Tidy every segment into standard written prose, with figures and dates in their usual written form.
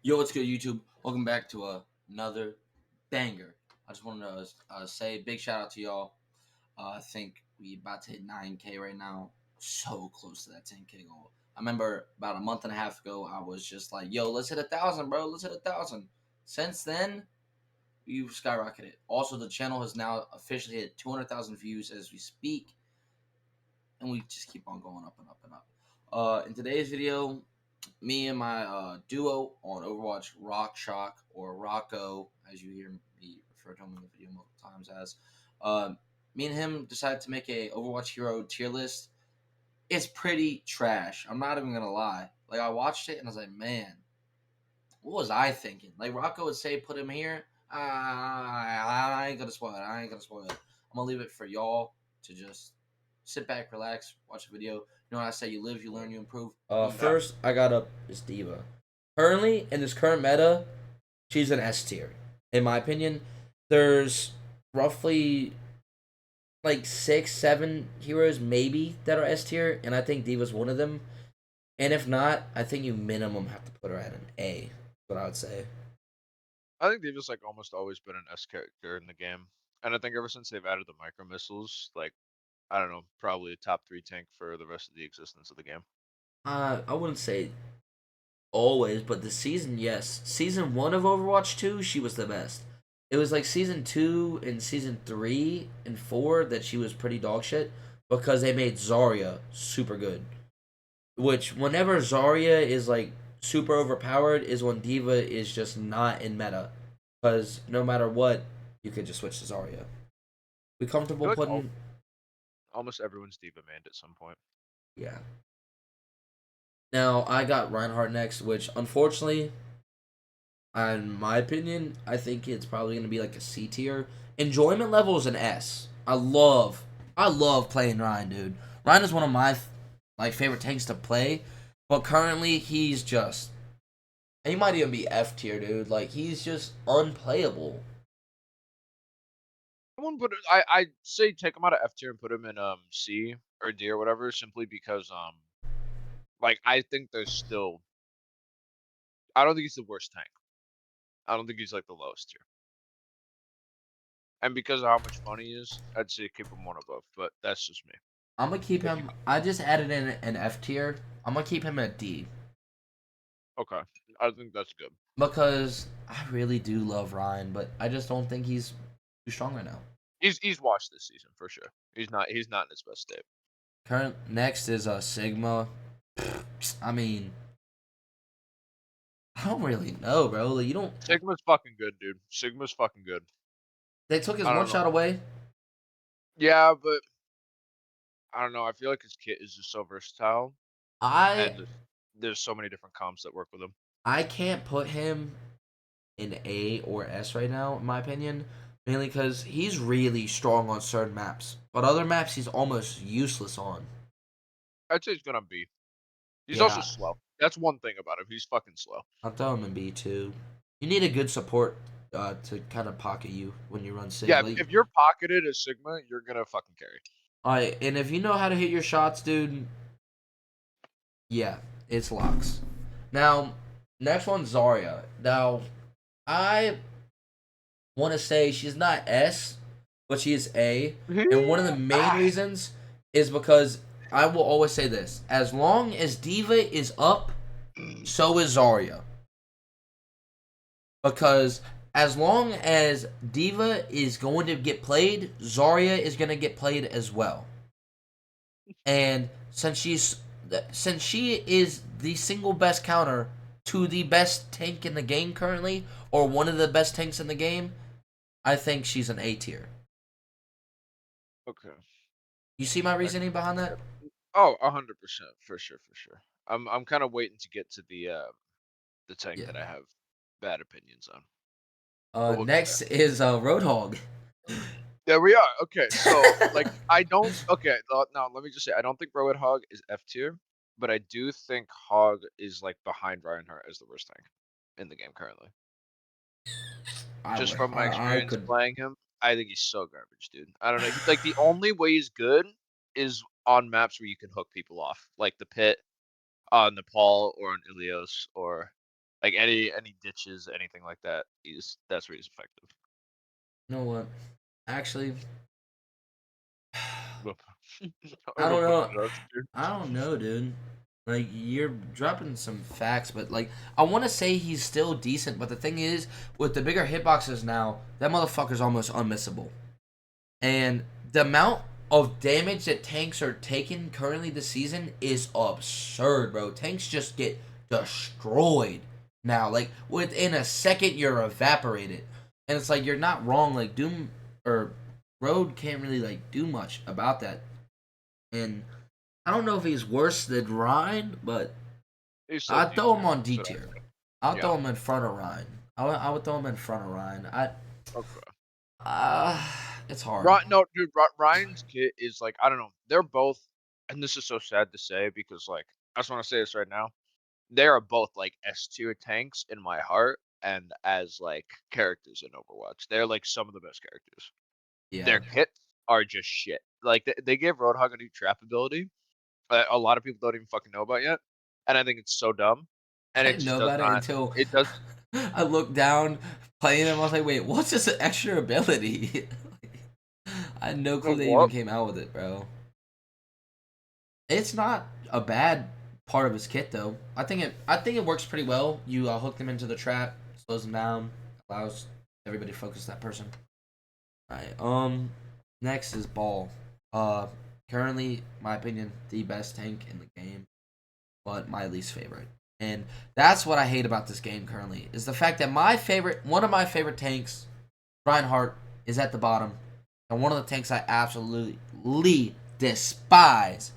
Yo, what's good, YouTube? Welcome back to another banger. I just wanted to say big shout out to y'all. I think we about to hit 9K right now. So close to that 10K goal. I remember about a month and a half ago, I was just like, "Yo, let's hit 1,000, bro. Let's hit 1,000." Since then, we've skyrocketed. Also, the channel has now officially hit 200,000 views as we speak, and we just keep on going up and up and up. In today's video, me and my duo on Overwatch, Rock Shock or Rocco, as you hear me refer to him in the video multiple times as, uh, me and him decided to make a Overwatch hero tier list. It's pretty trash. I'm not even gonna lie. Like I watched it and I was like, man, what was I thinking? Like Rocco would say, put him here. I ain't gonna spoil it. I ain't gonna spoil it. I'm gonna leave it for y'all to just sit back, relax, watch the video. You know what I say? You live, you learn, you improve. First, I got up is Diva. Currently, in this current meta, she's an S tier. In my opinion, there's roughly like 6, 7 heroes maybe that are S tier, and I think Diva's one of them. And if not, I think you minimum have to put her at an A. That's what I would say. I think they've just like almost always been an S character in the game, and I think ever since they've added the micro missiles, like I don't know, probably a top 3 tank for the rest of the existence of the game. I wouldn't say always, but the season, yes. Season 1 of Overwatch 2, she was the best. It was like season 2 and season 3 and 4 that she was pretty dog shit because they made Zarya super good. Which, whenever Zarya is like super overpowered, is when Diva is just not in meta. Because no matter what, you could just switch to Zarya. We I comfortable feel like putting. almost everyone's diva manned at some point. Yeah. Now, I got Reinhardt next, which unfortunately, in my opinion, I think it's probably going to be like a C tier. Enjoyment level is an S. I love playing Ryan, dude. Ryan is one of my like favorite tanks to play, but currently he's just he might even be F tier, dude. Like he's just unplayable. I wouldn't put it. I say take him out of F tier and put him in C or D or whatever, simply because like I think there's still. I don't think he's the worst tank. I don't think he's like the lowest tier. And because of how much fun he is, I'd say keep him one above. But that's just me. I'm gonna keep If you him. I just added in an F tier. I'm gonna keep him at D okay, I think that's good. because I really do love Ryan, but I just don't think he's too strong right now. He's washed this season for sure. He's not in his best state. Current next is Sigma. I mean, I don't really know, bro. Like, you don't. Sigma's fucking good, dude. Sigma's fucking good. They took his I one don't know. shot away. Yeah, but I don't know. I feel like his kit is just so versatile, I and there's so many different comps that work with him. I can't put him in A or S right now, in my opinion, mainly because he's really strong on certain maps, but other maps he's almost useless on. I'd say he's gonna be. He's also Yeah, slow. That's one thing about him. He's fucking slow. I'll throw him in B too. You need a good support to kind of pocket you when you run Sig. Yeah, Like, if you're pocketed as Sigma, you're gonna fucking carry. alright, and if you know how to hit your shots, dude, yeah, it's locks. Now, next one's Zarya. Now, I want to say she's not S, but she is A. And one of the main reasons is because I will always say this: as long as Diva is up, so is Zarya. Because as long as Diva is going to get played, Zarya is going to get played as well. And since she is the single best counter to the best tank in the game currently, or one of the best tanks in the game, I think she's an A tier. Okay. You see my I can reasoning behind that? get. Oh, 100% for sure, for sure. I'm kind of waiting to get to the tank Yeah. that I have bad opinions on, but we'll get Next is Roadhog. there. We are. Okay, so like I don't. Okay, now let me just say I don't think Roadhog is F tier, but I do think Hog is like behind Reinhardt as the worst tank in the game currently. I Just would. from my I experience could. playing him, I think he's so garbage, dude. I don't know. He's like the only way he's good is on maps where you can hook people off, like the pit on Nepal or on Ilios or. Like any ditches, anything like that. That's where he's effective. You know what? Actually, I Or don't put know. it up to. I don't know, dude. Like you're dropping some facts, but like I want to say he's still decent. But the thing is, with the bigger hitboxes now, that motherfucker's almost unmissable. And the amount of damage that tanks are taking currently this season is absurd, bro. Tanks just get destroyed now. Like within a second, you're evaporated, and it's like you're not wrong. Like Doom or Road can't really like do much about that. And I don't know if he's worse than Ryan, but He's still I'd D throw him tier. on D That's what I tier. think. I'll Yeah. throw him in front of Ryan. I would throw him in front of Ryan. Okay. Uh, it's hard. No, dude. Ryan's kit is like I don't know. They're both, and this is so sad to say because like I just want to say this right now. They are both like S tier tanks in my heart, and as like characters in Overwatch, they're like some of the best characters. Yeah, Their kits are just shit. Like they gave Roadhog a new trap ability. A lot of people don't even fucking know about yet, and I think it's so dumb. And I it didn't just know does about it not. until It does. I looked down playing them. I was like, wait, what's this extra ability? I had no clue they even What? came out with it, bro. It's not a bad part of his kit though. I think it works pretty well. You hook them into the trap, slows them down, allows everybody to focus that person. All right. Next is Ball. Uh, Currently, my opinion, the best tank in the game, but my least favorite. And that's what I hate about this game currently is the fact that one of my favorite tanks, Reinhardt, is at the bottom, and one of the tanks I absolutely despise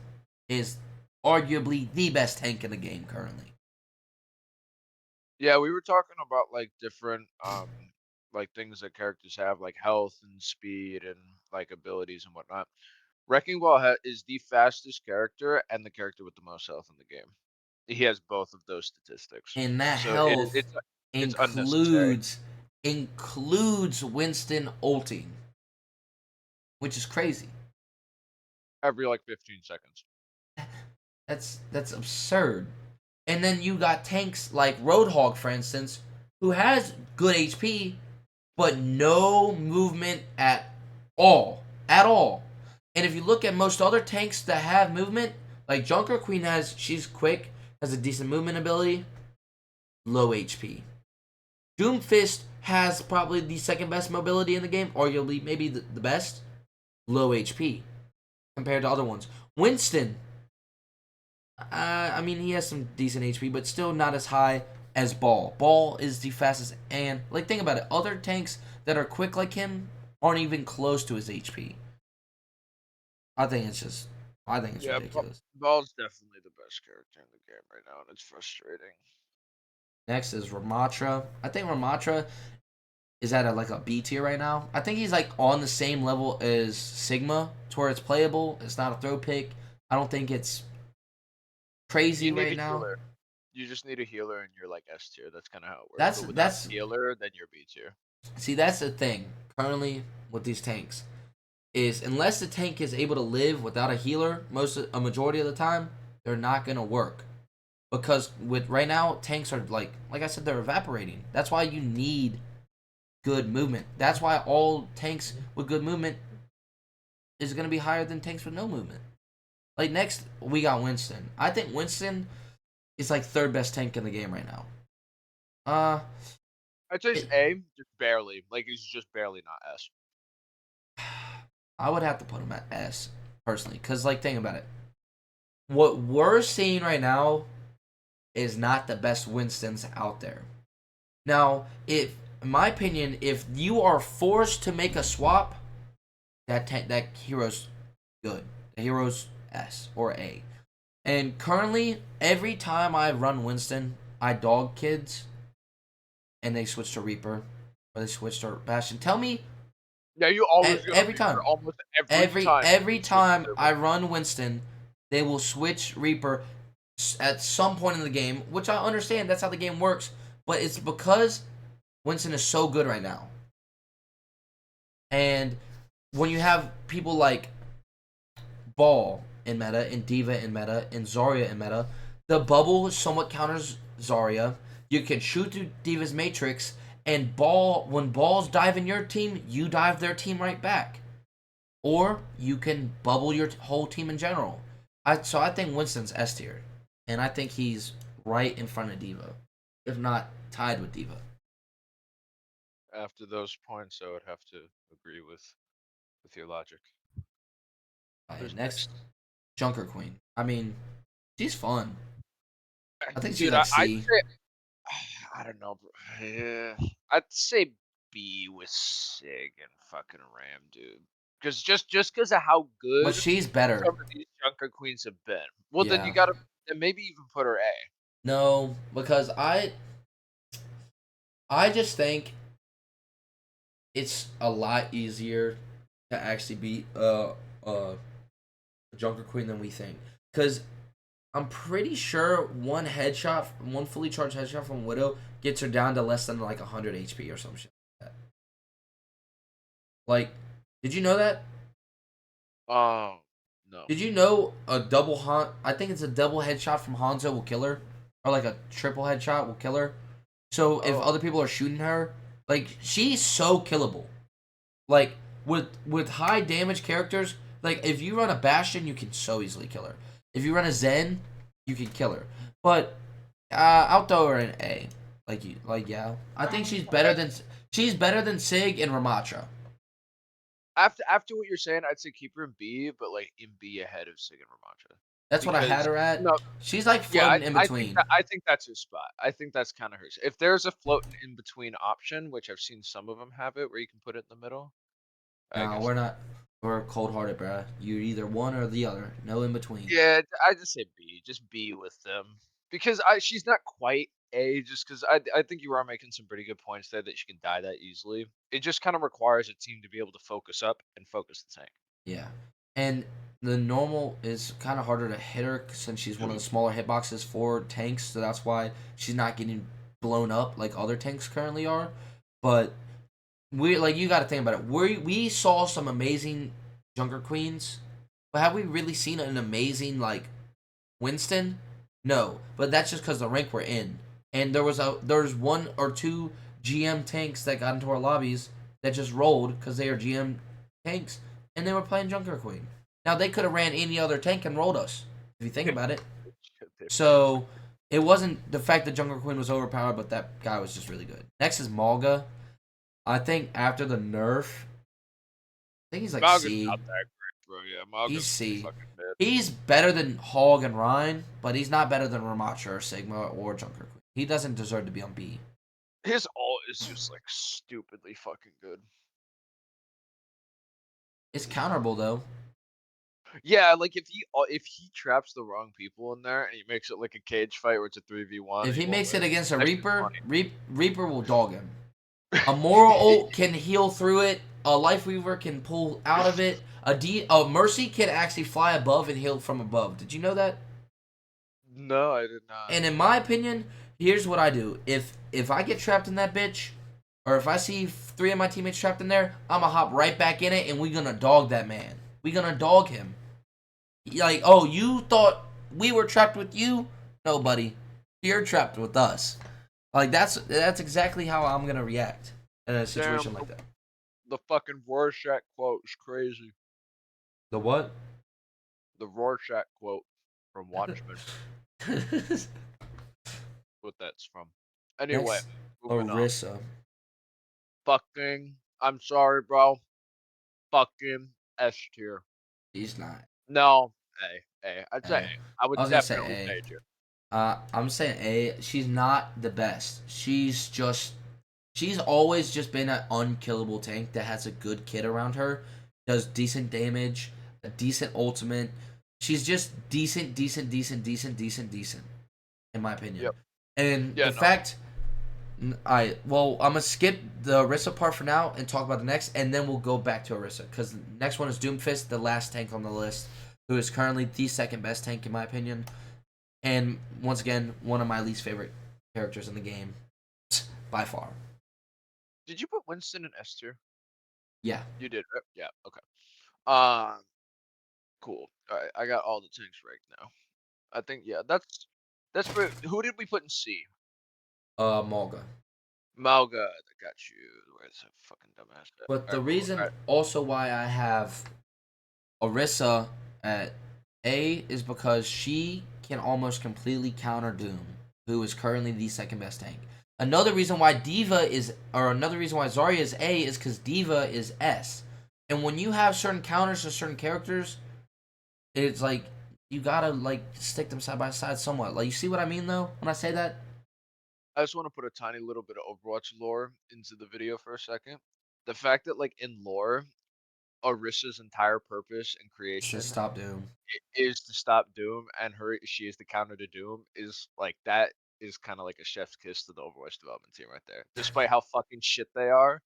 is arguably the best tank in the game currently. Yeah, we were talking about like different like things that characters have, like health and speed and like abilities and whatnot. Wrecking Ball is the fastest character and the character with the most health in the game. He has both of those statistics, And that so health it's unnecessary includes includes Winston ulting, which is crazy. every like 15 seconds. That's absurd. And then you got tanks like Roadhog, for instance, who has good HP, but no movement at all. At all. And if you look at most other tanks that have movement, like Junker Queen she's quick, has a decent movement ability, low HP. Doomfist has probably the second best mobility in the game, arguably maybe the best, low HP compared to other ones. Winston, I mean, he has some decent HP, but still not as high as Ball. Ball is the fastest, and like think about it, other tanks that are quick like him aren't even close to his HP. I think it's just, I think it's Yeah, ridiculous. Ball's definitely the best character in the game right now, and it's frustrating. Next is Ramattra. I think Ramattra is at like a B tier right now. I think he's like on the same level as Sigma, to where it's playable. It's not a throw pick. I don't think it's crazy You need right a now. healer. You just need a healer, and you're like S tier. That's kind of how it works. That's But without that's a healer, then you're B tier. See, that's the thing currently with these tanks is unless the tank is able to live without a healer a majority of the time, they're not gonna work. Because with right now, tanks are like I said, they're evaporating. That's why you need good movement. That's why all tanks with good movement is gonna be higher than tanks with no movement. Like next, we got Winston. I think Winston is like third best tank in the game right now. Uh, I'd say it's it, A, just barely. Like he's just barely not S. I would have to put him at S personally, cause like think about it. What we're seeing right now is not the best Winstons out there. Now, if in my opinion, if you are forced to make a swap, that hero's good. The hero's S or A. And currently, every time I run Winston, I dog kids, and they switch to Reaper or they switch to Bastion. Tell me Yeah, you always get a every Reaper. time, Almost every time every you switch time to I Winston. run Winston, they will switch Reaper at some point in the game, which I understand that's how the game works. But it's because Winston is so good right now, and when you have people like Ball in meta, and Diva in meta, and Zarya in meta, the bubble somewhat counters Zarya. You can shoot through Diva's matrix, and when balls dive in your team, you dive their team right back. Or you can bubble your whole team in general. So I think Winston's S tier, and I think he's right in front of Diva, if not tied with Diva. After those points, I would have to agree with your logic. Who's Next, next? Junker Queen. I mean, she's fun. I think she's Dude, like I'd C. say I don't know, bro. Yeah, I'd say B with Sig and fucking Ram, dude. Because just because of how But good she's better. some of these Junker Queens have been. Well, then you Yeah. gotta then maybe even put her A. No, because I just think it's a lot easier to actually beat Junker Queen than we think. Because I'm pretty sure one fully charged headshot from Widow gets her down to less than like 100 HP or some shit like that. Like, did you know that? Oh no. Did you know a double I think it's a double headshot from Hanzo will kill her, or like a triple headshot will kill her. So if Oh, other people are shooting her, like she's so killable. Like with high damage characters, like if you run a Bastion, you can so easily kill her. If you run a Zen, you can kill her. But I'll throw her in A. Yeah, I think she's better than Sig and Ramattra. after what you're saying, I'd say keep her in B, but like in B ahead of Sig and Ramattra. That's what I had Because her at. no, She's like yeah, floating in between. I think that's her spot. I think that's kind of hers. If there's a floating in between option, which I've seen some of them have it, where you can put it in the middle, I No, guess we're that. not. We're cold hearted, bruh. You're either one or the other. No in between. Yeah, I just say B, just B with them because she's not quite A, just because I think you are making some pretty good points there that she can die that easily. It just kind of requires a team to be able to focus up and focus the tank. Yeah. And the normal is kind of harder to hit her since she's one of the smaller hitboxes for tanks, so that's why she's not getting blown up like other tanks currently are. But we like you got to think about it. We saw some amazing Junker Queens, but have we really seen an amazing like Winston? No, but that's just because the rank we're in. And there's one or two GM tanks that got into our lobbies that just rolled because they are GM tanks and they were playing Junker Queen. Now they could have ran any other tank and rolled us if you think about it. They probably. So it wasn't the fact that Junker Queen was overpowered, but that guy was just really good. Next is Malga. I think after the nerf, I think he's like Malga's C. not that great, bro. Yeah, He's Malga's pretty C. fucking mid. He's better than Hog and Ryan, but he's not better than Ramattra or Sigma or Junker Queen. He doesn't deserve to be on B. His ult is just like stupidly fucking good. It's counterable though. Yeah, like if he traps the wrong people in there and he makes it like a cage fight where it's a 3v1 If and he he won't makes it win, against a that's just Reaper, funny. Reaper will dog him. A Moral ult can heal through it. A Life Weaver can pull out of it. A Mercy can actually fly above and heal from above. Did you know that? No, I did not. And in my opinion, here's what I do. If I get trapped in that bitch, or if I see three of my teammates trapped in there, I'ma hop right back in it and we gonna dog that man. We gonna dog him. Like, oh, you thought we were trapped with you? No, buddy. You're trapped with us. Like that's exactly how I'm gonna react in a Damn, situation like that. the fucking Rorschach quote is crazy. The what? The Rorschach quote from Watchmen. What that's from. Anyway, Next, moving on. Orisa. Fucking, I'm sorry, bro. Fucking S tier. She's not. No, A, A. I'd say A. A. I would I was gonna definitely say say A tier. A. I'm saying A. She's not the best. She's always just been an unkillable tank that has a good kit around her, does decent damage, a decent ultimate. She's just decent, decent, decent, decent, decent, decent, in my opinion. Yep. And Yeah, the no. fact, I'm gonna skip the Orisa part for now and talk about the next, and then we'll go back to Orisa because the next one is Doomfist, the last tank on the list, who is currently the second best tank in my opinion, and once again one of my least favorite characters in the game, by far. Did you put Winston in S tier? Yeah. You did, right? Yeah, okay. Um, cool. Alright, I got all the tanks right now. I think, yeah, that's who did we put in C? Malga. Malga, I got you. Where's that fucking dumbass at? But the Alright, cool. reason Alright. also why I have Orisa at A is because she can almost completely counter Doom, who is currently the second best tank. Another reason why another reason why Zarya is A is because Diva is S. And when you have certain counters to certain characters, it's like you gotta like stick them side by side somewhat. Like you see what I mean though when I say that? I just want to put a tiny little bit of Overwatch lore into the video for a second. The fact that, like, in lore, Orisa's entire purpose and Just creation stop Doom. is to stop Doom, and she is the counter to Doom, is like that is kind of like a chef's kiss to the Overwatch development team right there. Despite how fucking shit they are,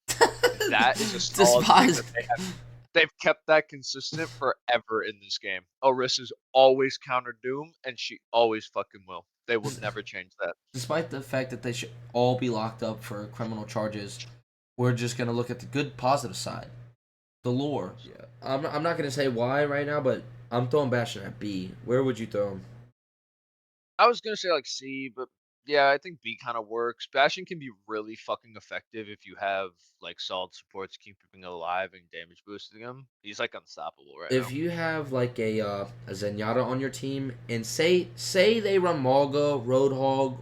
that is a solid thing Despise. that they have. They've kept that consistent forever in this game. Orisa's always countered Doom, and she always fucking will. They will never change that. Despite the fact that they should all be locked up for criminal charges, we're just gonna look at the good, positive side, the lore. Yeah, I'm not gonna say why right now, but I'm throwing Bastion at B. Where would you throw him? I was gonna say like C, but yeah, I think B kind of works. Bastion can be really fucking effective if you have like solid supports keeping him alive and damage boosting him. He's like unstoppable right If now. you have like a Zenyatta on your team, and say they run Malga, Roadhog,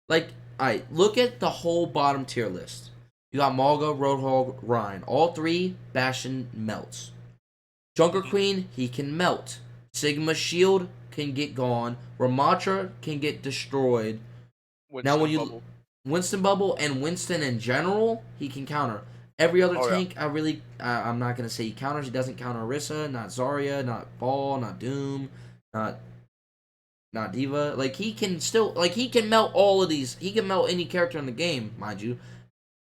like alright, look at the whole bottom tier list. You got Malga, Roadhog, Rein. All three Bastion melts. Junker Mhm. Queen, he can melt. Sigma Shield can get gone. Ramattra can get destroyed. Now when Winston you bubble. Winston Bubble and Winston in general, he can counter. Every other Oh yeah. tank, I'm not gonna say he counters. He doesn't counter Orisa, not Zarya, not Ball, not Doom, not Diva. Like he can still he can melt all of these. He can melt any character in the game, mind you.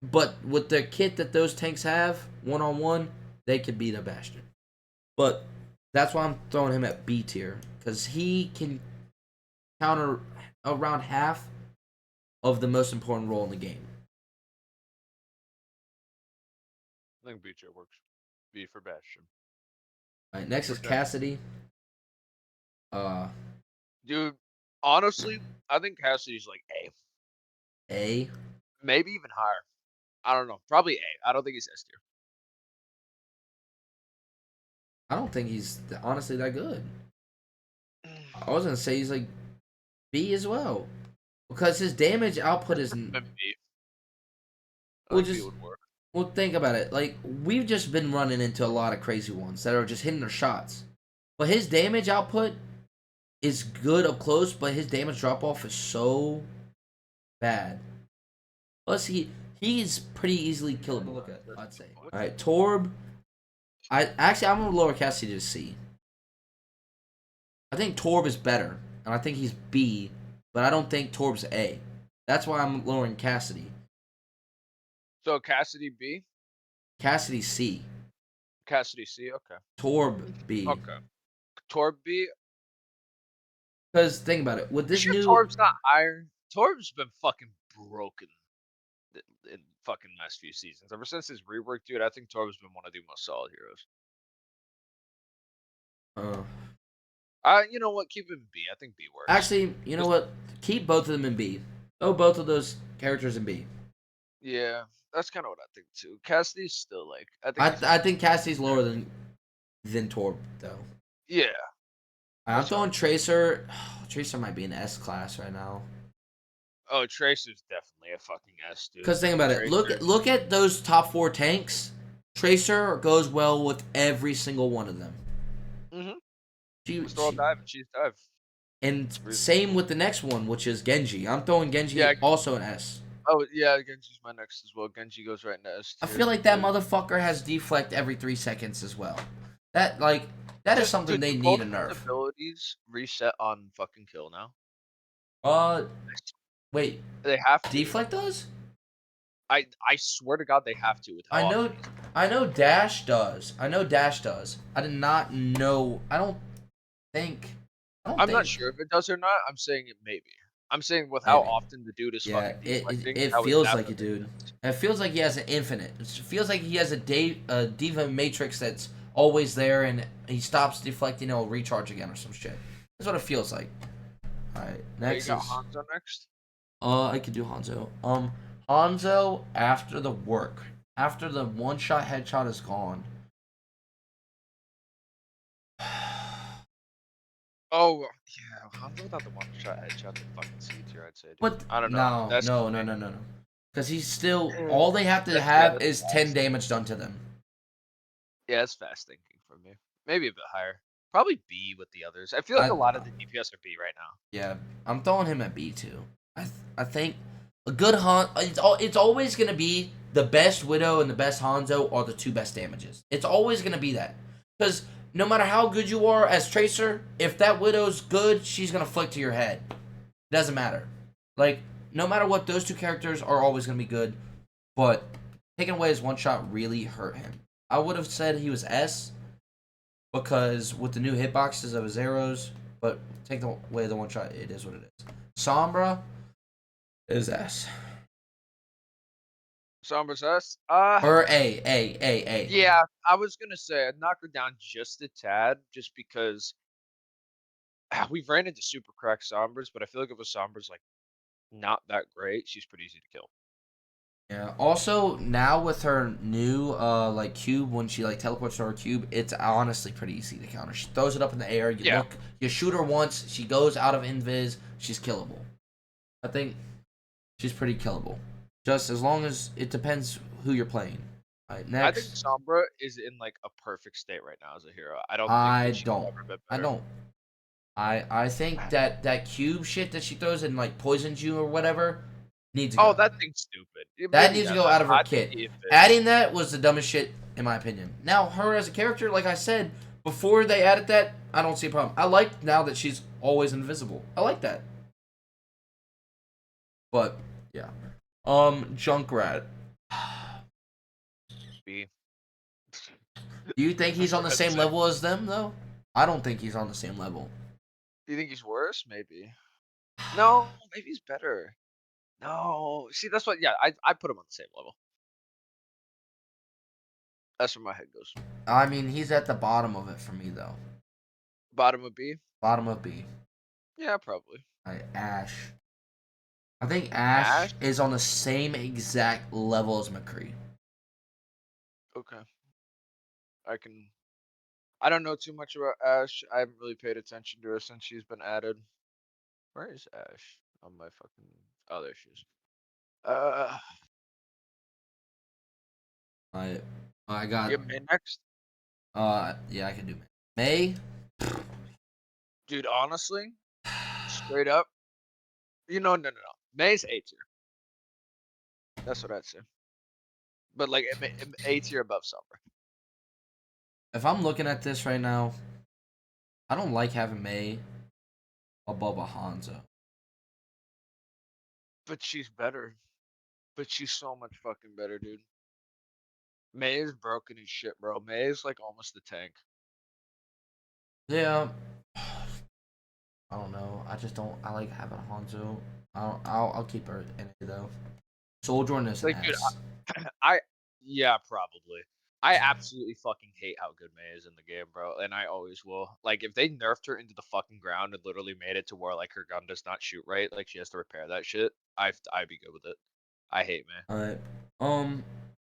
But with the kit that those tanks have, 1-on-1, they could beat a Bastion. But that's why I'm throwing him at B tier because he can counter around half of the most important role in the game. I think B tier works. B for Bastion. All right, next For is Genji. Cassidy. Uh, Dude, honestly, I think Cassidy's like A. A. Maybe even higher. I don't know. Probably A. I don't think he's S tier. I don't think he's honestly that good. I was gonna say he's like B as well because his damage output is Then B. I well think B just would work. well think about it. Like we've just been running into a lot of crazy ones that are just hitting their shots, but his damage output is good up close, but his damage drop off is so bad. Plus, he's pretty easily killable. Look at, I'd say. All right, Torb. I'm gonna lower Cassidy to C. I think Torb is better, and I think he's B, but I don't think Torb's A. That's why I'm lowering Cassidy. So Cassidy B, Cassidy C. Cassidy C. Okay. Torb B. Okay. Torb B. Because think about it, with You this sure new, Torb's not higher? Torb's been fucking broken in fucking last few seasons. Ever since his rework, dude, I think Torb's been one of the most solid heroes. uh, You know what? Keep him in B. I think B works. actually, you know Just what? Keep both of them in B. Throw both of those characters in B. yeah, that's kind of what I think too. Cassidy's still like, I think I he's I better. think Cassidy's lower than Torb though. Yeah, I'm that's fine. throwing Tracer. Tracer might be an S class right now. Oh, Tracer's definitely a fucking S, dude. Cause think about it. Tracer. Look at those top four tanks. Tracer goes well with every single one of them. Mm-hmm. She, Let's throw a she dive and she's dive. and Reason. same with the next one, which is Genji. I'm throwing Yeah. Genji also an S. Oh yeah, Genji's my next as well. Genji goes right into S I tier. feel like that motherfucker has deflect every 3 seconds as well. That that is something Dude, they do need both a of his nerf. abilities reset on fucking kill now? Uh, wait, They have to. deflect does? I swear to God, they have to with how I know, often he's. I know Dash does. I know Dash does. I did not know. Think. I don't I'm not think. sure if it does or not. I'm saying it maybe. I'm saying with how Maybe. often the dude is Yeah, fucking deflecting, it how it feels like it, definitely dude. fits. It feels like he has an infinite. It feels like he has a Diva Matrix that's always there, and he stops deflecting, it'll recharge again or some shit. That's what it feels like. All right, You next got is Hanzo next. I could do Hanzo. Hanzo after the work, after the one shot headshot is gone. Oh yeah, Hanzo without the one shot headshot's like fucking C tier, I'd say, dude. But I don't know. no, That's no, just no, me. no, no, no. Because he's still Mm, all they have to yeah, have that's is 10 fast. damage done to them. Yeah, that's fast thinking from me. Maybe a bit higher. Probably B with the others. I feel like I a lot of the DPS are B right now. Yeah, I'm throwing him at B too. I think a good it's always gonna be the best Widow and the best Hanzo are the two best damages. It's always gonna be that because no matter how good you are as Tracer, if that Widow's good, she's gonna flick to your head. Doesn't matter. Like no matter what, those two characters are always gonna be good. But taking away his one shot really hurt him. I would have said he was S because with the new hitboxes of his arrows, but take away the one shot, it is what it is. Sombra is S. Sombra's S. Or A. Yeah, I was gonna say I'd knock her down just a tad, just because we've ran into super crack Sombras, but I feel like if a Sombra's like not that great, she's pretty easy to kill. Yeah. Also, now with her new like cube, when she like teleports to her cube, it's honestly pretty easy to counter. She throws it up in the air. Yeah, You shoot her once. She goes out of invis. She's killable. I think she's pretty killable. Just as long as it depends who you're playing. All right, I think next. Sombra is in like a perfect state right now as a hero. I don't think I that she's don't. ever been I better. don't. I think that cube shit that she throws and like poisons you or whatever needs to Oh, go. that thing's stupid. That Maybe needs to that. go out of her I think kit. it fits. Adding that was the dumbest shit in my opinion. Now her as a character, like I said before they added that, I don't see a problem. I like now that she's always invisible. I like that. But yeah, Junkrat. B. Do you think he's That's on what the I'd same say. level as them though? I don't think he's on the same level. Do you think he's worse? Maybe. No, maybe he's better. No, see, that's what. Yeah, I put him on the same level. That's where my head goes. I mean, he's at the bottom of it for me though. Bottom of B. Bottom of B. Yeah, probably. Ash. I think Ash Ash. is on the same exact level as McCree. Okay, I can. I don't know too much about Ash. I haven't really paid attention to her since she's been added. Where is Ash? On my fucking. Oh, there she is. Uh, I I you got have Mei next, yeah, I can do Mei. dude. Honestly, straight up, no. Mei's A tier. That's what I'd say. But like A tier above Sombra. If I'm looking at this right now, I don't like having Mei above a Hanzo. But she's better. But she's so much fucking better, dude. Mei is broken as shit, bro. Mei is like almost the tank. Yeah, I don't know. I just don't. I like having Hanzo. I'll keep her in it though. Sojourn is an Like, dude, S. I yeah, probably. I absolutely fucking hate how good Mei is in the game, bro, and I always will. Like, if they nerfed her into the fucking ground and literally made it to where like her gun does not shoot right, like she has to repair that shit, I'd be good with it. I hate Mei. Alright.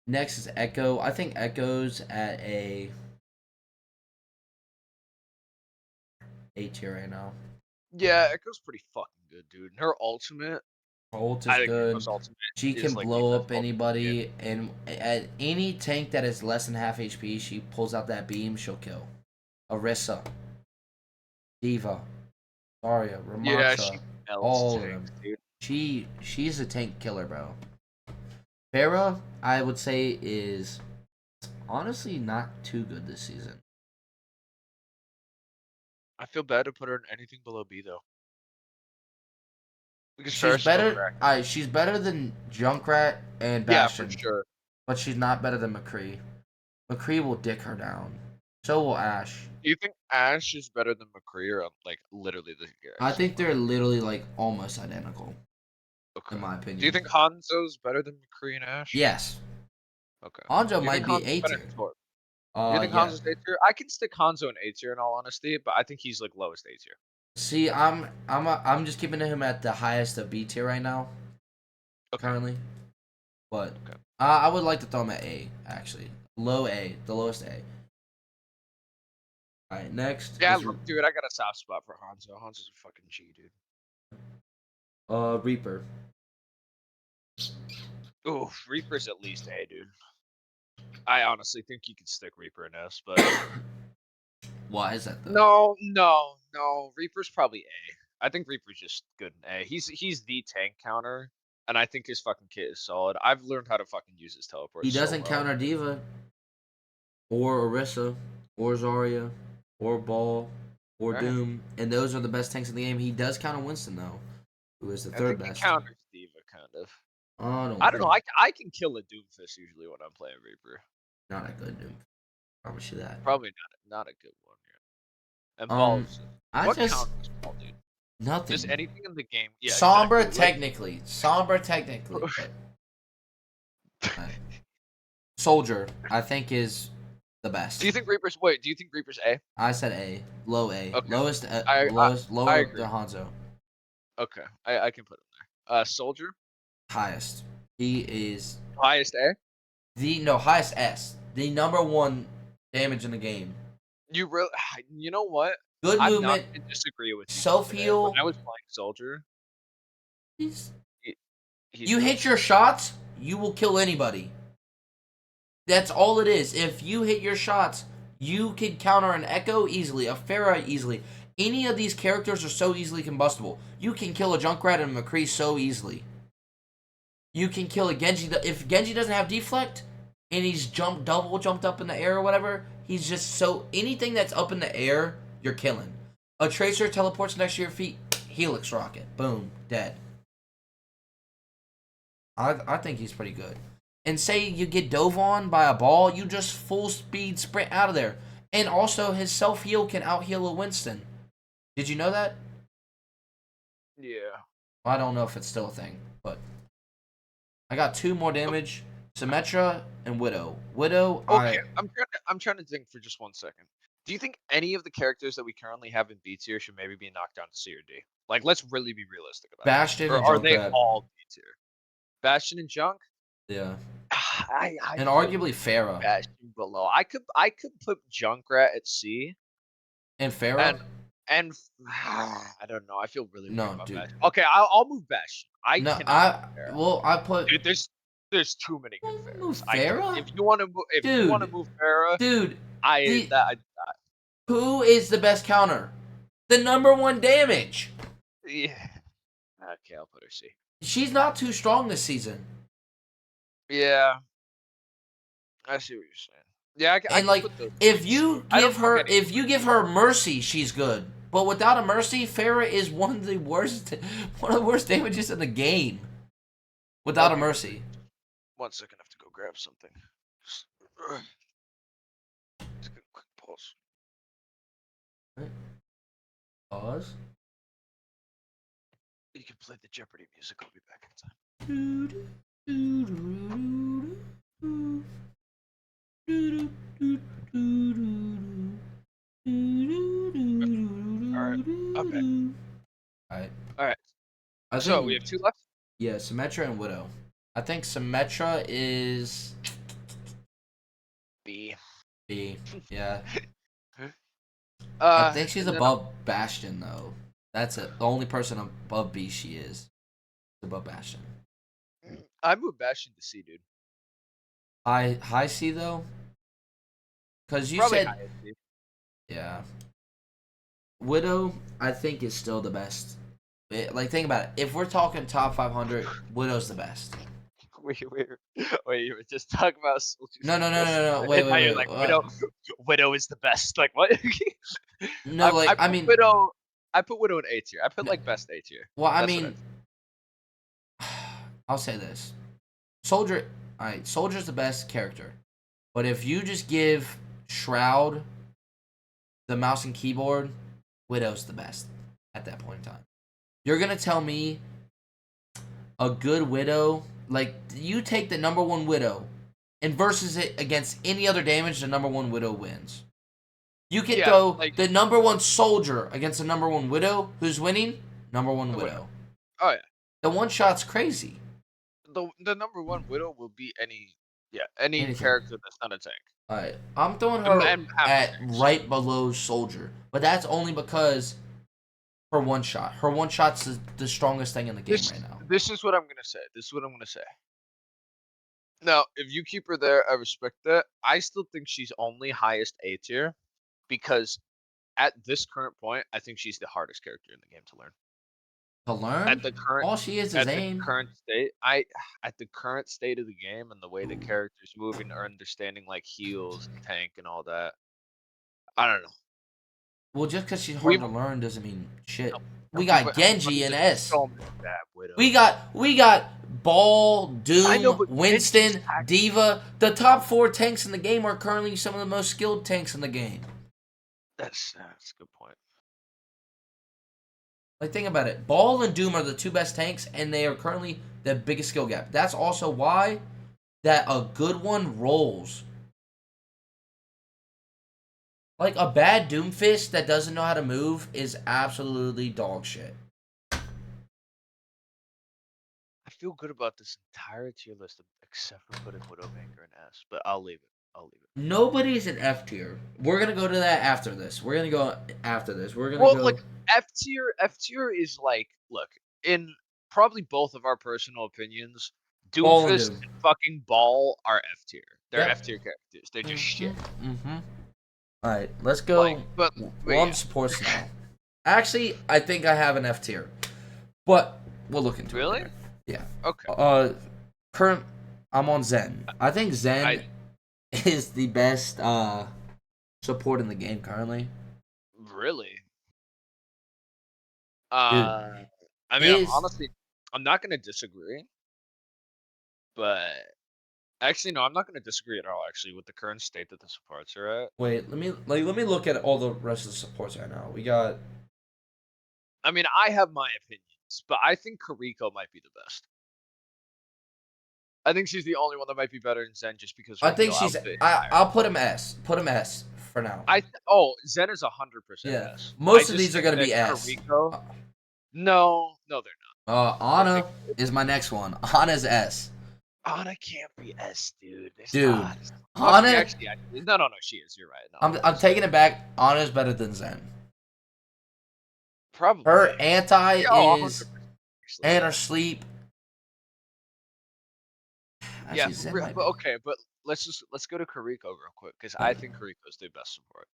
Next is Echo. I think Echo's at A tier right now. Yeah, Echo's pretty fucking good, dude. And her ultimate, Ult is I think good. Echo's ultimate She is can like the blow best up ultimate in the game. anybody, and at any tank that is less than half HP, she pulls out that beam, she'll kill. Orisa, Diva, Zarya, Yeah, Ramattra, she melts all of them. tanks, dude. She's a tank killer, bro. Pharah, I would say, is honestly not too good this season. I feel bad to put her in anything below B though, because She's Farrah's still better. cracked. She's better than Junkrat and Yeah, for Bastion, sure. but she's not better than McCree. McCree will dick her down. So will Ash. Do you think Ash is better than McCree or like literally the I exact same think they're level? literally like almost identical, in Okay. my Do you opinion. think Hanzo's better than McCree and Ash? Yes, Okay. Hanzo Do you think might be Hanzo's A better tier. than Torb? Do you think Yeah. Hanzo's A tier? I can stick Hanzo in A tier in all honesty, but I think he's like lowest A tier. See, I'm just keeping him at the highest of B tier right now. Okay. currently, but Okay. I would like to throw him at A, actually. Low A, the lowest A. All right, next Yeah, is dude, I got a soft spot for Hanzo. Hanzo's a fucking G, dude. Reaper. Ooh, Reaper's at least A, dude. I honestly think you could stick Reaper in S, but Why is that though? no. Reaper's probably A. I think Reaper's just good in A. He's the tank counter, and I think his fucking kit is solid. I've learned how to fucking use his teleport He so doesn't well. counter Diva or Orisa or Zarya or Ball or All right. Doom, and those are the best tanks in the game. He does counter Winston though, who is the I third think he best. counters Diva kind of. I don't I don't know. think I can kill a Doomfist usually when I'm playing Reaper. not a good Doom. Promise you that. Probably not a good one. Yeah. And Um, balls. I What just counters ball, dude? Just nothing. anything in the game. Yeah, exactly. Sombra technically, but Soldier I think is the Do best. you think Reaper's wait? Do you think Reaper's A? I said A, low A, Okay, lowest, I lower agree. than Hanzo, Okay, I can put him there. Soldier, highest. He is highest A. highest S, the number one damage in the game. You really, you know what? Good I'm not movement, gonna disagree with you self there. When heal. I was playing Soldier, he, he's You good. hit your shots, you will kill anybody. That's all it is. If you hit your shots, you can counter an Echo easily, a Pharah easily. Any of these characters are so easily combustible. You can kill a Junkrat and a McCree so easily. You can kill a Genji. If Genji doesn't have deflect and he's double jumped up in the air or whatever, he's just so anything that's up in the air, you're killing. A Tracer teleports next to your feet, Helix rocket, boom, dead. I think he's pretty good. And say you get dove on by a ball, you just full speed sprint out of there. And also his self heal can out heal a Winston. Did you know that? Yeah. Well, I don't know if it's still a thing, but I got 2 more damage. Symmetra and Widow. Widow, Okay, I'm trying to think for just 1 second. Do you think any of the characters that we currently have in B tier should maybe be knocked down to C or D? Like, let's really be realistic about it. Bastion Or and are they Junkrat. all B tier? Bastion and Junk? Yeah. I And feel arguably weird Pharah. Bastion below. I could put Junkrat at C And and Pharah? and I don't know. I feel really weird No, about dude. Bastion. Okay, I'll move Bastion. I No, cannot move Pharah. I put Dude, there's too many good move Pharahs. I can't. Pharah? If you want to Dude. move Pharah, Dude. I The that who is the best counter? The number 1 damage. yeah. Okay, I'll put her C. She's not too strong this season. Yeah, I see what you're saying. Yeah, I And can like put those if in C. you I don't give know her if any mercy, she's good. But without a mercy, Pharah is one of the worst damages in the game. Without a Okay, mercy. 1 second. I have to go grab something. Just a quick pause. Pause. You can play the Jeopardy music. I'll be back in time. All right, I'm back. Alright. All right. I So we think have 2 left. yeah, Symmetra and Widow. I think Symmetra is B. B. Yeah. I think she's And then above Bastion though. That's it. The only person above B she is. Above Bastion. I moved Bastion to C, dude. High C though? Cause you Probably said high C. yeah. Widow, I think is still the best. Like think about it. If we're talking top 500, Widow's the best. Wait, you were just talking about Soldiers No, no, no, best. no, no. Wait, Now wait, you're wait. like Widow is the best. Like what? No, like I I put mean, Widow. I put Widow in A tier. I put no, like best A tier. well, I That's what mean, I'll say this: Soldier. All right, Soldier's the best character, but if you just give Shroud the mouse and keyboard, Widow's the best at that point in time. You're gonna tell me a good Widow, like you take the number 1 Widow and versus it against any other damage, the number 1 Widow wins. You can yeah, throw like the number 1 Soldier against the number 1 Widow, who's winning? Number 1 a Widow. Widow. Oh yeah. The one shot's crazy. the number one Widow will be any Anything. character that's not a tank. Alright, I'm throwing her And half at tanks. right below Soldier, but that's only because her one shot. Her one shot's the strongest thing in the game right now. This is what I'm gonna say. Now, if you keep her there, I respect that. I still think she's only highest A tier because at this current point, I think she's the hardest character in the game to learn. To learn, At the current all she is at the aim. current state, at the current state of the game and the way the character's moving or understanding like heals and tank and all that. I don't know. Well, just because she's We hard to learn doesn't mean shit. We okay, got but how Genji and there's S. so many bad widows. We got Ball, I know, Doom, but Genji's Winston, Diva. The top 4 tanks in the game are currently some of the most skilled tanks in the game. That's a good point. Like, think about it. Ball and Doom are the 2 best tanks, and they are currently the biggest skill gap. That's also why that a good one rolls. Like, a bad Doomfist that doesn't know how to move is absolutely dog shit. I feel good about this entire tier list except for putting Widowmaker and S, but I'll leave it. Nobody's in F tier. We're gonna go to that after this. We're gonna go. Like F tier is like, look, in probably both of our personal opinions, Ball and Doomfist Doom. and fucking Ball are F tier. They're Yep. F tier characters. They're just shit. Alright, let's go. Like, but on supports now. Actually, I think I have an F tier, but we'll look into it. Really? Later. Yeah. Okay. I'm on Zen. I think Zen is the best support in the game currently. Really? Dude, I mean, I'm not gonna disagree, but actually, no, I'm not gonna disagree at all. Actually, with the current state that the supports are at. wait, let me look at all the rest of the supports right now. We got. I mean, I have my opinions, but I think Kiriko might be the best. I think she's the only one that might be better than Zen just because her I think heal she's. outfit is I'll put him S. Put him S for now. Zen is 100% Yeah. S. Most of these are gonna be S. Kiriko, no, they're not. Anna is my next one. Anna's S. Anna can't be S, dude. Anna. No, she is. You're right. No, I'm taking it back. Anna's better than Zen. Probably. Her anti is 100%. and her sleep. Actually, yeah, but let's go to Kiriko real quick because I think Kiriko's the best support.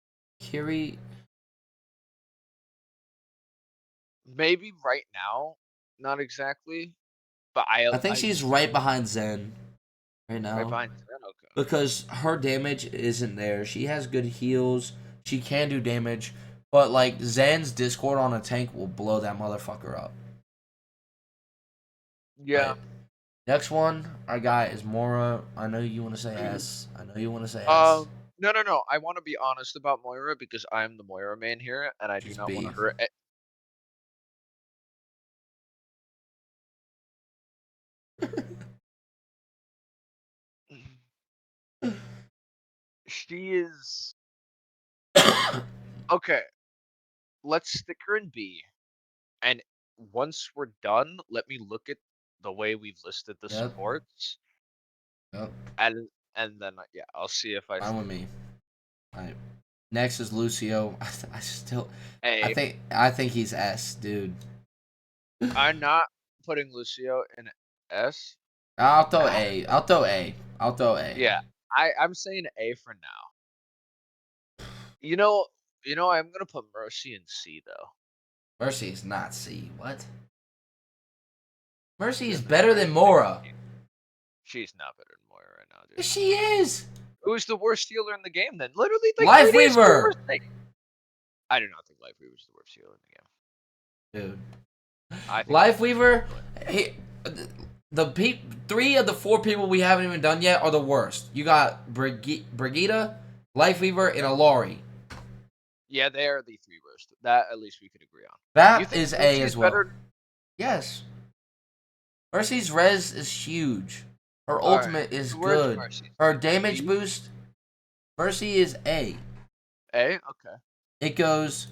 Maybe right now, not exactly, but I think she's right behind Zen right now. Right behind Zen, okay. Because her damage isn't there. She has good heals. She can do damage, but like Zen's Discord on a tank will blow that motherfucker up. Yeah. Right. Next one I got is Mora. I know you want to say S. No. I want to be honest about Moira because I'm the Moira main here, and I do not want to hurt. She is okay. Let's stick her in B, and once we're done, let me look at the way we've listed the supports. Yep. And then I'll see if I. Fine with me. All right. Next is Lucio. I think he's S, dude. I'm not putting Lucio in S. I'll throw A. Yeah, I'm saying A for now. You know, I'm gonna put Mercy in C though. Mercy is not C. What? Mercy is better than Mora. She's not better than Moira right now, dude. Yes, she is. Who's the worst healer in the game then? Literally, like, Life Weaver. I do not think Life Weaver's the worst healer in the game. Dude. Life Weaver, the 3 of the 4 people we haven't even done yet are the worst. You got Brigitte, Life Weaver, and Illari. Yeah, they are the 3 worst. That at least we could agree on. That is A as well. Yes. Mercy's res is huge. Her ultimate is good. Her damage boost, Mercy is A. A? Okay. It goes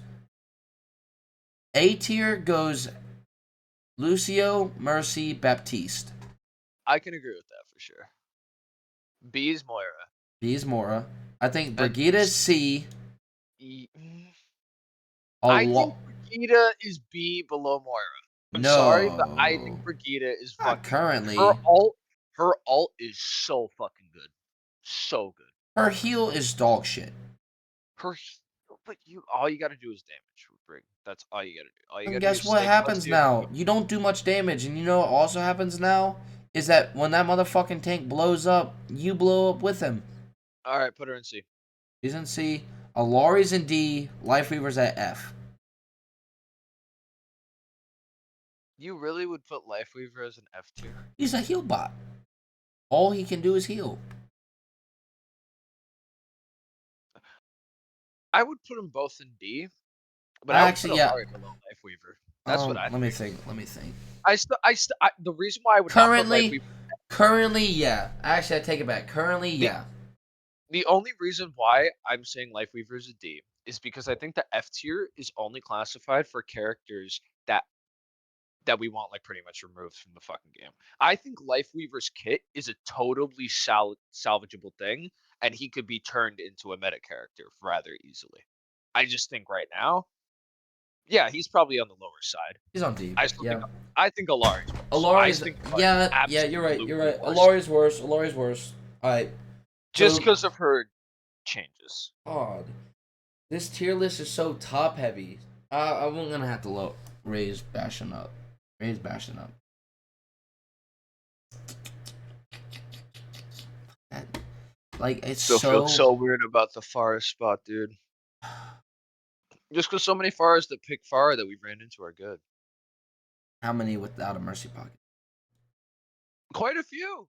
A tier goes Lucio, Mercy, Baptiste. I can agree with that for sure. B is Moira. B is Mora. I think And Brigitte is C. E, A I think lot. Brigitte is B below Moira. I'm sorry, but I think No. Brigitte is Not fucking her currently. ult. Her ult is so fucking good, so good. Her heal is dog shit. Her, but all you gotta do is damage. Brig. That's all you gotta do. All you And gotta do guess is what stay close happens to your now? team. You don't do much damage, and you know what also happens now? Is that when that motherfucking tank blows up, you blow up with him. All right, put her in C. He's in C. Illari's in D. Lifeweaver's at F. You really would put Lifeweaver as an F tier? He's a heal bot. All he can do is heal. I would put them both in D, but I would put Actually, yeah. Illari below Lifeweaver. That's what I Let me think. think. Let me think. The reason why I would not put Currently, Lifeweaver. yeah. Actually, I take it back. Currently, The yeah. the only reason why I'm saying Lifeweaver is a D is because I think the F tier is only classified for characters that we want like pretty much removed from the fucking game. I think Lifeweaver's kit is a totally salvageable thing, and he could be turned into a meta character rather easily. I just think right now, yeah, he's probably on the lower side. He's on D, I but still yeah. think Illari's worse. I Illari's, think Illari's yeah, yeah, you're right. You're absolutely right. worse. Illari's worse. Illari's worse. Alright. Just So, because of her changes. God. This tier list is so top heavy. I'm gonna have to raise Bastion up. Raise Bastion up. That- Like, it's Still feel so. so weird about the Pharah spot, dude. Just because so many Pharahs that pick Pharah that we ran into are good. How many without a mercy pocket? Quite a few.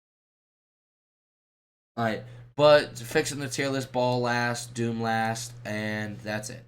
Alright. But fixing the tier list, Ball last, Doom last, and that's it.